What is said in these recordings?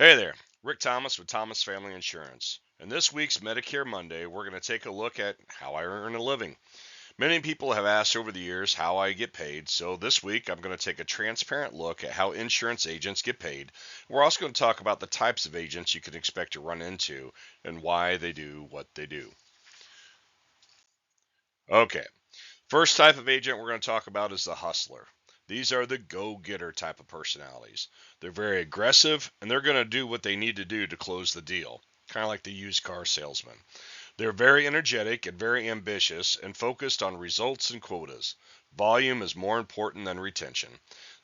Hey there, Rick Thomas with Thomas Family Insurance. In this week's Medicare Monday, we're going to take a look at how I earn a living. Many people have asked over the years how I get paid, so this week I'm going to take a transparent look at how insurance agents get paid. We're also going to talk about the types of agents you can expect to run into and why they do what they do. Okay, first type of agent we're going to talk about is the hustler. These are the go-getter type of personalities. They're very aggressive and they're going to do what they need to do to close the deal, kind of like the used car salesman. They're very energetic and very ambitious and focused on results and quotas. Volume is more important than retention.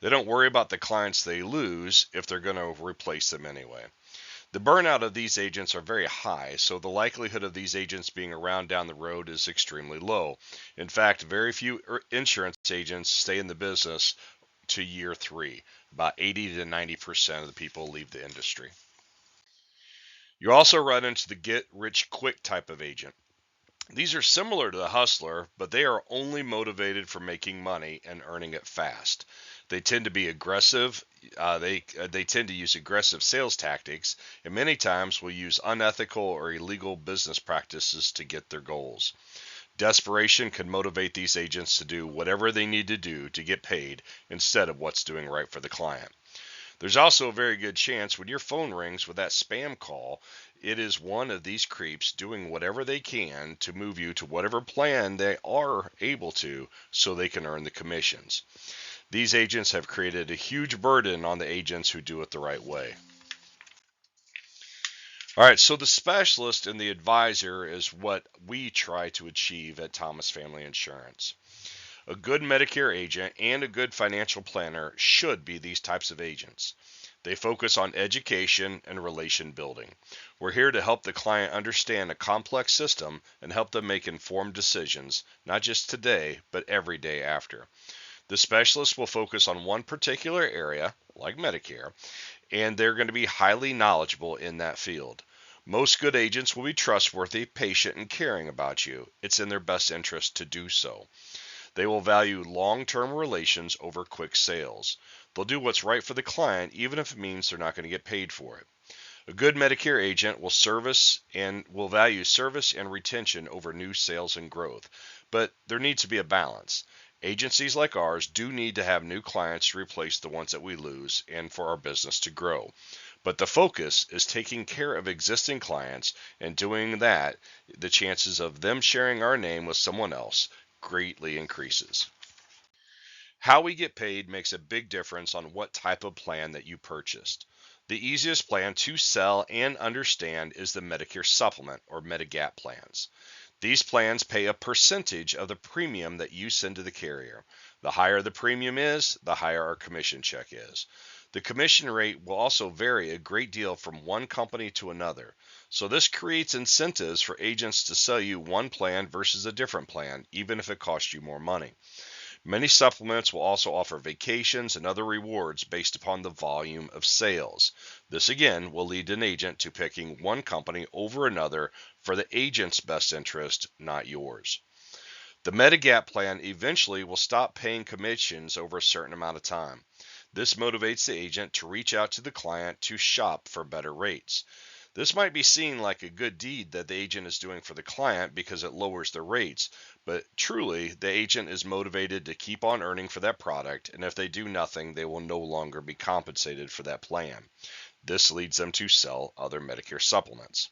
They don't worry about the clients they lose if they're going to replace them anyway. The burnout of these agents are very high, so the likelihood of these agents being around down the road is extremely low. In fact, very few insurance agents stay in the business to year three. About 80 to 90% of the people leave the industry. You also run into the get rich quick type of agent. These are similar to the hustler, but they are only motivated for making money and earning it fast. They tend to be aggressive. They tend to use aggressive sales tactics, and many times will use unethical or illegal business practices to get their goals. Desperation can motivate these agents to do whatever they need to do to get paid instead of what's doing right for the client. There's also a very good chance when your phone rings with that spam call, it is one of these creeps doing whatever they can to move you to whatever plan they are able to so they can earn the commissions. These agents have created a huge burden on the agents who do it the right way. All right, so the specialist and the advisor is what we try to achieve at Thomas Family Insurance. A good Medicare agent and a good financial planner should be these types of agents. They focus on education and relation building. We're here to help the client understand a complex system and help them make informed decisions, not just today, but every day after. The specialist will focus on one particular area, like Medicare, and they're going to be highly knowledgeable in that field. Most good agents will be trustworthy, patient, and caring about you. It's in their best interest to do so. They will value long-term relations over quick sales. They'll do what's right for the client, even if it means they're not going to get paid for it. A good Medicare agent will value service and retention over new sales and growth, but there needs to be a balance. Agencies like ours do need to have new clients to replace the ones that we lose and for our business to grow. But the focus is taking care of existing clients, and doing that, the chances of them sharing our name with someone else greatly increases. How we get paid makes a big difference on what type of plan that you purchased. The easiest plan to sell and understand is the Medicare Supplement or Medigap plans. These plans pay a percentage of the premium that you send to the carrier. The higher the premium is, the higher our commission check is. The commission rate will also vary a great deal from one company to another. So this creates incentives for agents to sell you one plan versus a different plan, even if it costs you more money. Many supplements will also offer vacations and other rewards based upon the volume of sales. This again will lead an agent to picking one company over another for the agent's best interest, not yours. The Medigap plan eventually will stop paying commissions over a certain amount of time. This motivates the agent to reach out to the client to shop for better rates. This might be seen like a good deed that the agent is doing for the client because it lowers their rates, but truly the agent is motivated to keep on earning for that product, and if they do nothing, they will no longer be compensated for that plan. This leads them to sell other Medicare supplements.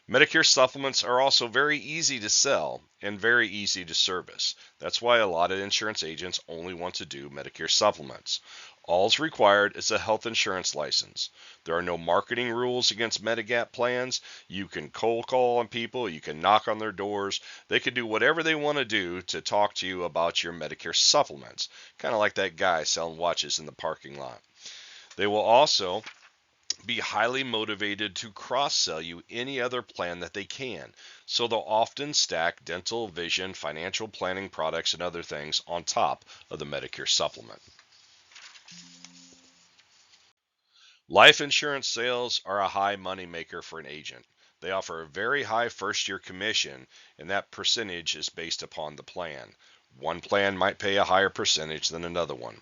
Medicare supplements are also very easy to sell and very easy to service. That's why a lot of insurance agents only want to do Medicare supplements. All's required is a health insurance license. There are no marketing rules against Medigap plans. You can cold call on people, you can knock on their doors. They can do whatever they want to do to talk to you about your Medicare supplements, kind of like that guy selling watches in the parking lot. They will also be highly motivated to cross-sell you any other plan that they can. So they'll often stack dental, vision, financial planning products, and other things on top of the Medicare supplement. Life insurance sales are a high money maker for an agent. They offer a very high first year commission, and that percentage is based upon the plan. One plan might pay a higher percentage than another one.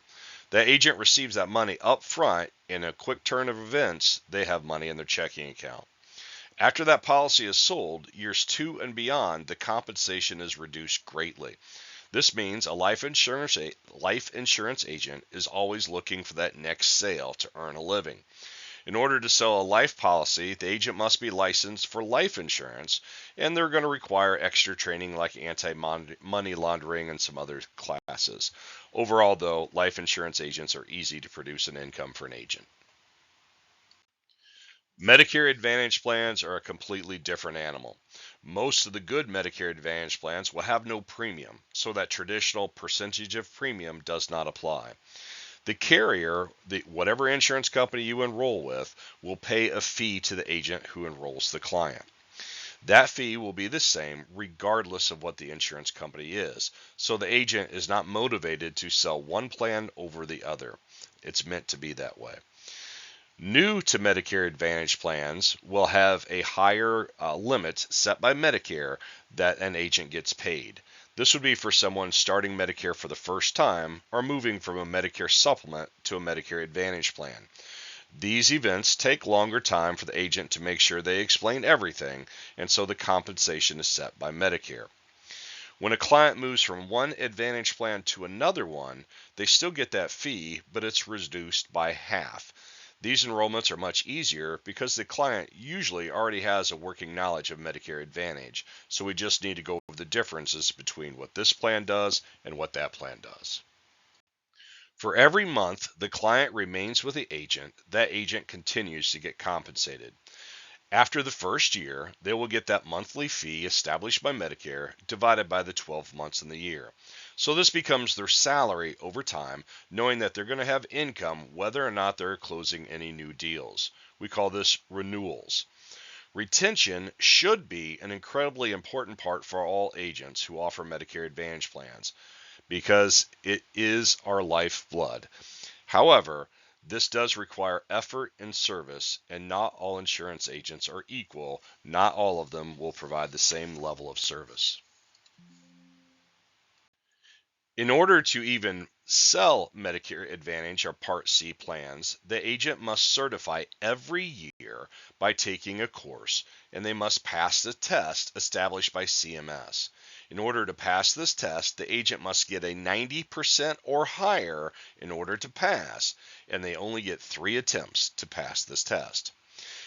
The agent receives that money up front. In a quick turn of events, they have money in their checking account. After that policy is sold, years 2 and beyond, the compensation is reduced greatly. This means a life insurance agent is always looking for that next sale to earn a living. In order to sell a life policy, the agent must be licensed for life insurance, and they're going to require extra training like anti-money laundering and some other classes. Overall, though, life insurance agents are easy to produce an income for an agent. Medicare Advantage plans are a completely different animal. Most of the good Medicare Advantage plans will have no premium, so that traditional percentage of premium does not apply. The carrier, whatever insurance company you enroll with, will pay a fee to the agent who enrolls the client. That fee will be the same regardless of what the insurance company is, so the agent is not motivated to sell one plan over the other. It's meant to be that way. New to Medicare Advantage plans will have a higher limit set by Medicare that an agent gets paid. This would be for someone starting Medicare for the first time or moving from a Medicare supplement to a Medicare Advantage plan. These events take longer time for the agent to make sure they explain everything, and so the compensation is set by Medicare. When a client moves from one Advantage plan to another one, they still get that fee, but it's reduced by half. These enrollments are much easier because the client usually already has a working knowledge of Medicare Advantage, so we just need to go over the differences between what this plan does and what that plan does. For every month the client remains with the agent, that agent continues to get compensated. After the first year, they will get that monthly fee established by Medicare divided by the 12 months in the year. So this becomes their salary over time, knowing that they're going to have income whether or not they're closing any new deals. We call this renewals. Retention should be an incredibly important part for all agents who offer Medicare Advantage plans because it is our lifeblood. However, this does require effort and service, and not all insurance agents are equal. Not all of them will provide the same level of service. In order to even sell Medicare Advantage or Part C plans, the agent must certify every year by taking a course, and they must pass the test established by CMS. In order to pass this test, the agent must get a 90% or higher in order to pass, and they only get 3 attempts to pass this test.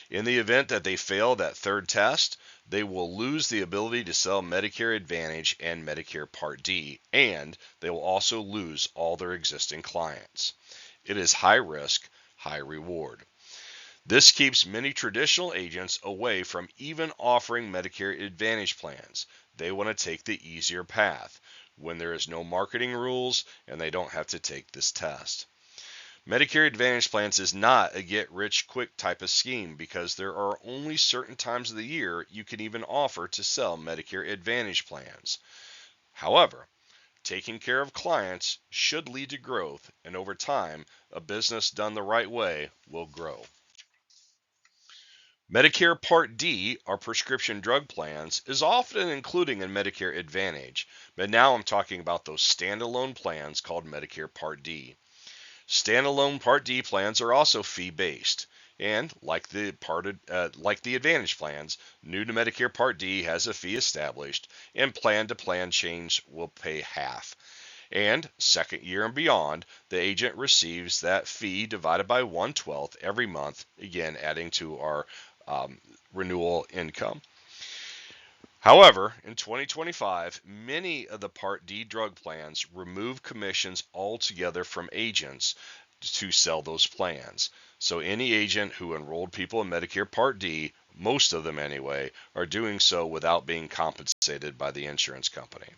In the event that they fail that third test, they will lose the ability to sell Medicare Advantage and Medicare Part D, and they will also lose all their existing clients. It is high risk, high reward. This keeps many traditional agents away from even offering Medicare Advantage plans. They want to take the easier path when there is no marketing rules and they don't have to take this test. Medicare Advantage plans is not a get-rich-quick type of scheme because there are only certain times of the year you can even offer to sell Medicare Advantage plans. However, taking care of clients should lead to growth, and over time, a business done the right way will grow. Medicare Part D, or prescription drug plans, is often included in Medicare Advantage, but now I'm talking about those standalone plans called Medicare Part D. Standalone Part D plans are also fee-based, and like the Advantage plans, new to Medicare Part D has a fee established, and plan-to-plan change will pay half. And second year and beyond, the agent receives that fee divided by 1/12 every month, again adding to our renewal income. However, in 2025, many of the Part D drug plans remove commissions altogether from agents to sell those plans. So any agent who enrolled people in Medicare Part D, most of them anyway, are doing so without being compensated by the insurance company.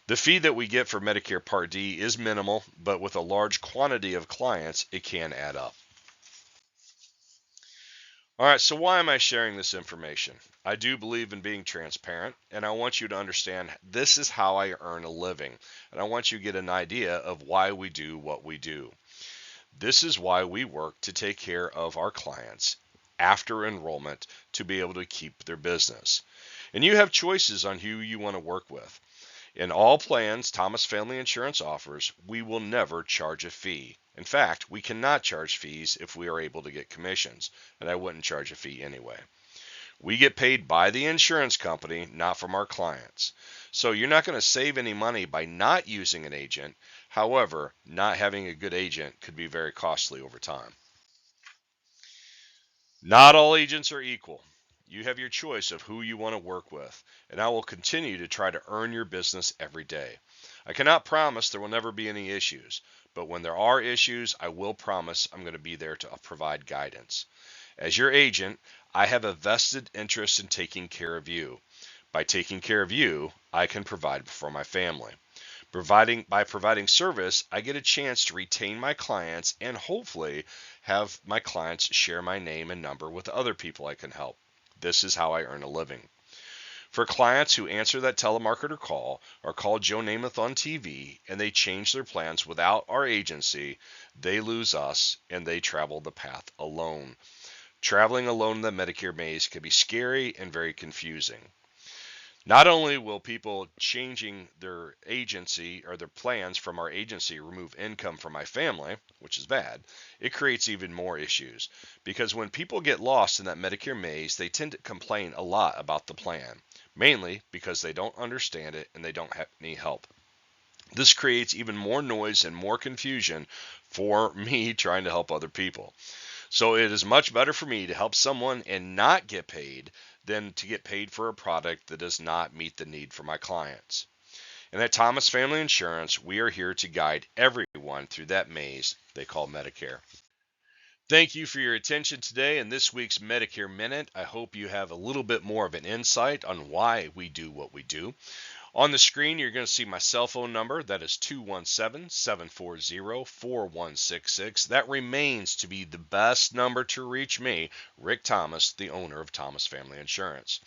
The fee that we get for Medicare Part D is minimal, but with a large quantity of clients, it can add up. All right, so why am I sharing this information? I do believe in being transparent, and I want you to understand this is how I earn a living, and I want you to get an idea of why we do what we do. This is why we work to take care of our clients after enrollment to be able to keep their business. And you have choices on who you want to work with. In all plans Thomas Family Insurance offers, we will never charge a fee. In fact, we cannot charge fees if we are able to get commissions, and I wouldn't charge a fee anyway. We get paid by the insurance company, not from our clients. So you're not going to save any money by not using an agent. However, not having a good agent could be very costly over time. Not all agents are equal. You have your choice of who you want to work with, and I will continue to try to earn your business every day. I cannot promise there will never be any issues, but when there are issues, I will promise I'm going to be there to provide guidance. As your agent, I have a vested interest in taking care of you. By taking care of you, I can provide for my family. By providing service, I get a chance to retain my clients and hopefully have my clients share my name and number with other people I can help. This is how I earn a living. For clients who answer that telemarketer call or call Joe Namath on TV and they change their plans without our agency, they lose us and they travel the path alone. Traveling alone in the Medicare maze can be scary and very confusing. Not only will people changing their agency or their plans from our agency remove income from my family, which is bad, it creates even more issues. Because when people get lost in that Medicare maze, they tend to complain a lot about the plan, mainly because they don't understand it and they don't have any help. This creates even more noise and more confusion for me trying to help other people. So it is much better for me to help someone and not get paid than to get paid for a product that does not meet the need for my clients. And at Thomas Family Insurance, we are here to guide everyone through that maze they call Medicare. Thank you for your attention today in this week's Medicare Minute. I hope you have a little bit more of an insight on why we do what we do. On the screen, you're going to see my cell phone number. That is 217-740-4166. That remains to be the best number to reach me, Rick Thomas, the owner of Thomas Family Insurance.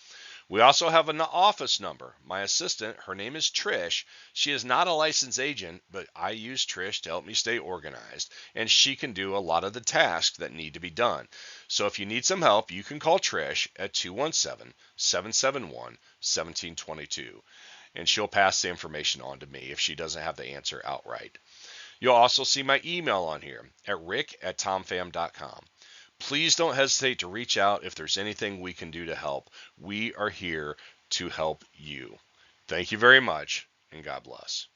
We also have an office number. My assistant, her name is Trish. She is not a licensed agent, but I use Trish to help me stay organized, and she can do a lot of the tasks that need to be done. So if you need some help, you can call Trish at 217-771-1722. And she'll pass the information on to me if she doesn't have the answer outright. You'll also see my email on here at rick@tomfam.com. Please don't hesitate to reach out if there's anything we can do to help. We are here to help you. Thank you very much, and God bless.